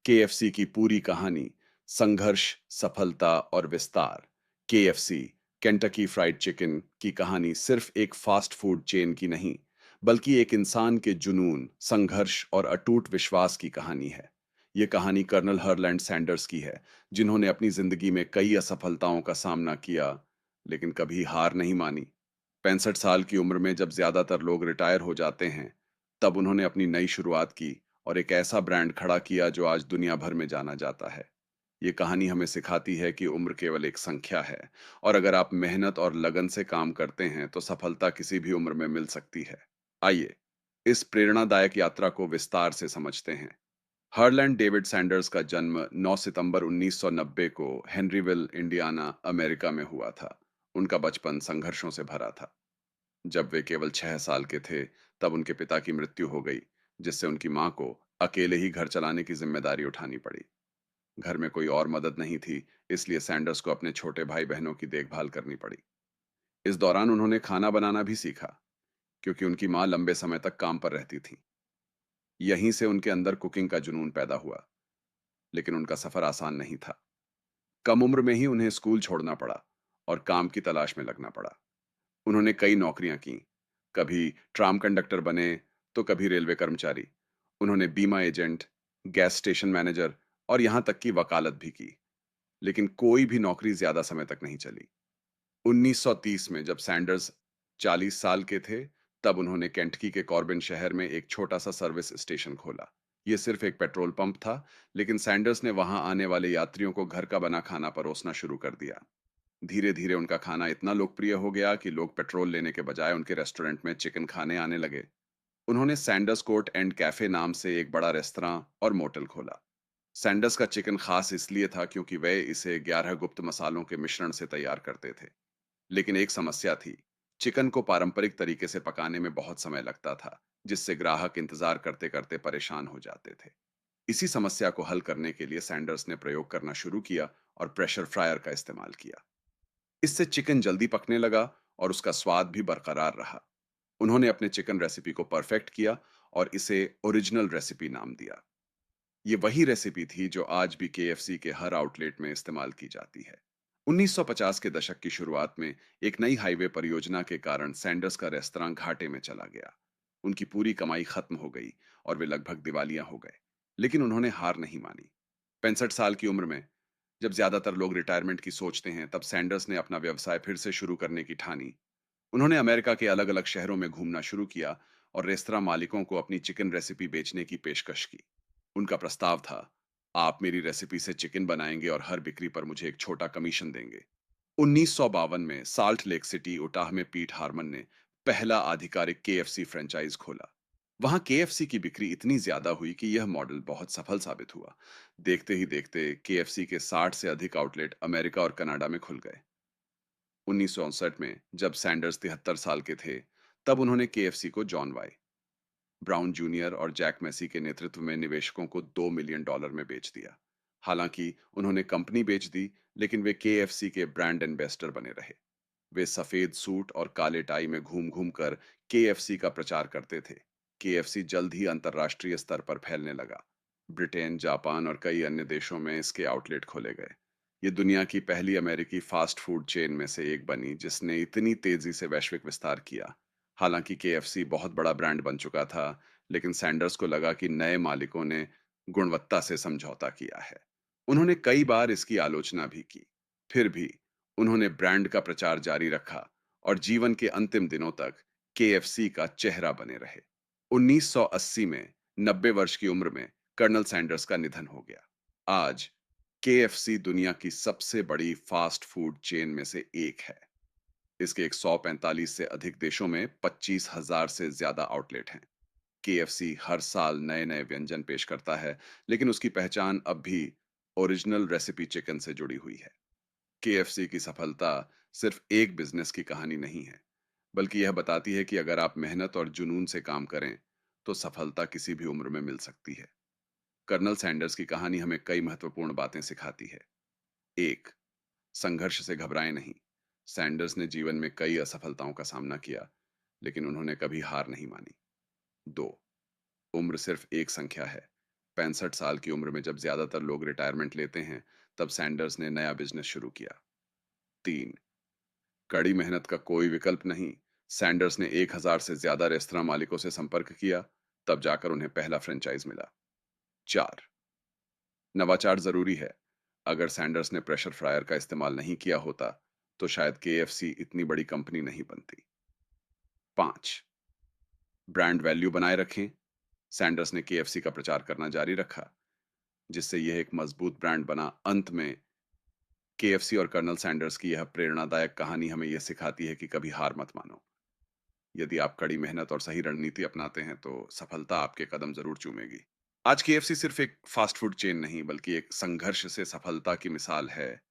KFC की पूरी कहानी, संघर्ष, सफलता और विस्तार। केएफसी, केंटकी फ्राइड चिकन की कहानी सिर्फ एक फास्ट फूड चेन की नहीं, बल्कि एक इंसान के जुनून, संघर्ष और अटूट विश्वास की कहानी है। ये कहानी कर्नल हरलैंड सैंडर्स की है, जिन्होंने अपनी जिंदगी में कई असफलताओं का सामना किया, लेकिन कभी हार नहीं मानी। 65 साल की उम्र में जब ज्यादातर लोग रिटायर हो जाते हैं, तब उन्होंने अपनी नई शुरुआत की और एक ऐसा ब्रांड खड़ा किया जो आज दुनिया भर में जाना जाता है। ये कहानी हमें सिखाती है कि उम्र केवल एक संख्या है, और अगर आप मेहनत और लगन से काम करते हैं तो सफलता किसी भी उम्र में मिल सकती है। आइए इस प्रेरणादायक यात्रा को विस्तार से समझते हैं। हरलैंड डेविड सैंडर्स का जन्म 9 सितंबर 1990 को हेनरीविल, इंडियाना, अमेरिका में हुआ था। उनका बचपन संघर्षों से भरा था। जब वे केवल 6 साल के थे, तब उनके पिता की मृत्यु हो गई, जिससे उनकी मां को अकेले ही घर चलाने की जिम्मेदारी उठानी पड़ी। घर में कोई और मदद नहीं थी, इसलिए सैंडर्स को अपने छोटे भाई बहनों की देखभाल करनी पड़ी। इस दौरान उन्होंने खाना बनाना भी सीखा, क्योंकि उनकी मां लंबे समय तक काम पर रहती थी। यहीं से उनके अंदर कुकिंग का जुनून पैदा हुआ, लेकिन उनका सफर आसान नहीं था। कम उम्र में ही उन्हें स्कूल छोड़ना पड़ा और काम की तलाश में लगना पड़ा। उन्होंने कई नौकरियां की, कभी ट्राम कंडक्टर बने, तो कभी रेलवे कर्मचारी। उन्होंने बीमा एजेंट, गैस स्टेशन मैनेजर और यहां तक की वकालत भी की, लेकिन कोई भी नौकरी ज्यादा समय तक नहीं चली। 1930 में जब सैंडर्स 40 साल के थे, तब उन्होंने केंटकी के कॉर्बिन शहर में एक छोटा सा सर्विस स्टेशन खोला। यह सिर्फ एक पेट्रोल पंप था, लेकिन सैंडर्स ने वहां आने वाले यात्रियों को घर का बना खाना परोसना शुरू कर दिया। धीरे धीरे उनका खाना इतना लोकप्रिय हो गया कि लोग पेट्रोल लेने के बजाय उनके रेस्टोरेंट में चिकन खाने आने लगे। उन्होंने सैंडर्स कोर्ट एंड कैफे नाम से एक बड़ा रेस्तरां और मोटल खोला। सैंडर्स का चिकन खास इसलिए था क्योंकि वे इसे 11 गुप्त मसालों के मिश्रण से तैयार करते थे। लेकिन एक समस्या थी, चिकन को पारंपरिक तरीके से पकाने में बहुत समय लगता था, जिससे ग्राहक इंतजार करते करते परेशान हो जाते थे। इसी समस्या को हल करने के लिए सैंडर्स ने प्रयोग करना शुरू किया और प्रेशर फ्रायर का इस्तेमाल किया। इससे चिकन जल्दी पकने लगा और उसका स्वाद भी बरकरार रहा। उन्होंने अपने चिकन रेसिपी को परफेक्ट किया और इसे ओरिजिनल रेसिपी नाम दिया। ये वही रेसिपी थी जो आज भी केएफसी के हर आउटलेट में इस्तेमाल की जाती है। 1950 के दशक की शुरुआत में एक नई हाईवे परियोजना के कारण सैंडर्स का रेस्तरां घाटे में चला गया। उनकी पूरी कमाई खत्म हो गई और वे लगभग दिवालिया हो गए। लेकिन उन्होंने हार नहीं मानी। 65 साल की उम्र में जब ज्यादातर लोग रिटायरमेंट की सोचते हैं, तब सैंडर्स ने अपना व्यवसाय फिर से शुरू करने की ठानी। उन्होंने अमेरिका के अलग अलग शहरों में घूमना शुरू किया और रेस्तरां मालिकों को अपनी चिकन रेसिपी बेचने की पेशकश की। उनका प्रस्ताव था, आप मेरी रेसिपी से चिकन बनाएंगे और हर बिक्री पर मुझे एक छोटा कमीशन देंगे। 1952 में साल्ट लेक सिटी, उटाह में पीट हार्मन ने पहला आधिकारिक केएफसी फ्रेंचाइज खोला। वहां केएफसी की बिक्री इतनी ज्यादा हुई कि यह मॉडल बहुत सफल साबित हुआ। देखते ही देखते केएफसी के 60 से अधिक आउटलेट अमेरिका और कनाडा में खुल गए। 1959 में जब सैंडर्स 73 साल के थे, तब उन्होंने केएफसी को जॉन वाई, ब्राउन जूनियर और जैक मैसी के नेतृत्व में निवेशकों को $2 मिलियन में बेच दिया। हालांकि उन्होंने कंपनी बेच दी, लेकिन वे केएफसी के ब्रांड एम्बेसडर बने रहे। वे सफेद सूट और काले टाई में घूम घूम कर केएफसी का प्रचार करते थे। केएफसी जल्द ही अंतर्राष्ट्रीय स्तर पर फैलने लगा। ब्रिटेन, जापान और कई अन्य देशों में इसके आउटलेट खोले गए। ये दुनिया की पहली अमेरिकी फास्ट फूड चेन में से एक बनी, जिसने इतनी तेजी से वैश्विक विस्तार किया। हालांकि केएफसी बहुत बड़ा ब्रांड बन चुका था, लेकिन सैंडर्स को लगा कि नए मालिकों ने गुणवत्ता से समझौता किया है। उन्होंने कई बार इसकी आलोचना भी की। फिर भी उन्होंने ब्रांड का प्रचार जारी रखा और जीवन के अंतिम दिनों तक केएफसी का चेहरा बने रहे। 1980 में 90 वर्ष की उम्र में कर्नल सैंडर्स का निधन हो गया। आज केएफसी दुनिया की सबसे बड़ी फास्ट फूड चेन में से एक है। इसके 145 से अधिक देशों में 25,000 से ज्यादा आउटलेट हैं। केएफसी हर साल नए नए व्यंजन पेश करता है, लेकिन उसकी पहचान अब भी ओरिजिनल रेसिपी चिकन से जुड़ी हुई है। केएफसी की सफलता सिर्फ एक बिजनेस की कहानी नहीं है, बल्कि यह बताती है कि अगर आप मेहनत और जुनून से काम करें, तो सफलता किसी भी उम्र में मिल सकती है। कर्नल सैंडर्स की कहानी हमें कई महत्वपूर्ण बातें सिखाती है। एक, संघर्ष से घबराएं नहीं। सैंडर्स ने जीवन में कई असफलताओं का सामना किया, लेकिन उन्होंने कभी हार नहीं मानी। दो, उम्र सिर्फ एक संख्या है, 65 साल की उम्र में जब ज्यादातर लोग रिटायरमेंट लेते हैं, तब सैंडर्स ने नया बिजनेस शुरू किया। 3, कड़ी मेहनत का कोई विकल्प नहीं। सैंडर्स ने 1000 से ज्यादा रेस्तरां मालिकों से संपर्क किया, तब जाकर उन्हें पहला फ्रेंचाइज मिला। 4, नवाचार जरूरी है। अगर सैंडर्स ने प्रेशर फ्रायर का इस्तेमाल नहीं किया होता, तो शायद केएफसी इतनी बड़ी कंपनी नहीं बनती। 5, ब्रांड वैल्यू बनाए रखें। सैंडर्स ने केएफसी का प्रचार करना जारी रखा, जिससे यह एक मजबूत ब्रांड बना। अंत में केएफसी और कर्नल सैंडर्स की यह प्रेरणादायक कहानी हमें यह सिखाती है कि कभी हार मत मानो। यदि आप कड़ी मेहनत और सही रणनीति अपनाते हैं, तो सफलता आपके कदम जरूर चूमेगी। आज केएफसी सिर्फ एक फास्ट फूड चेन नहीं, बल्कि एक संघर्ष से सफलता की मिसाल है।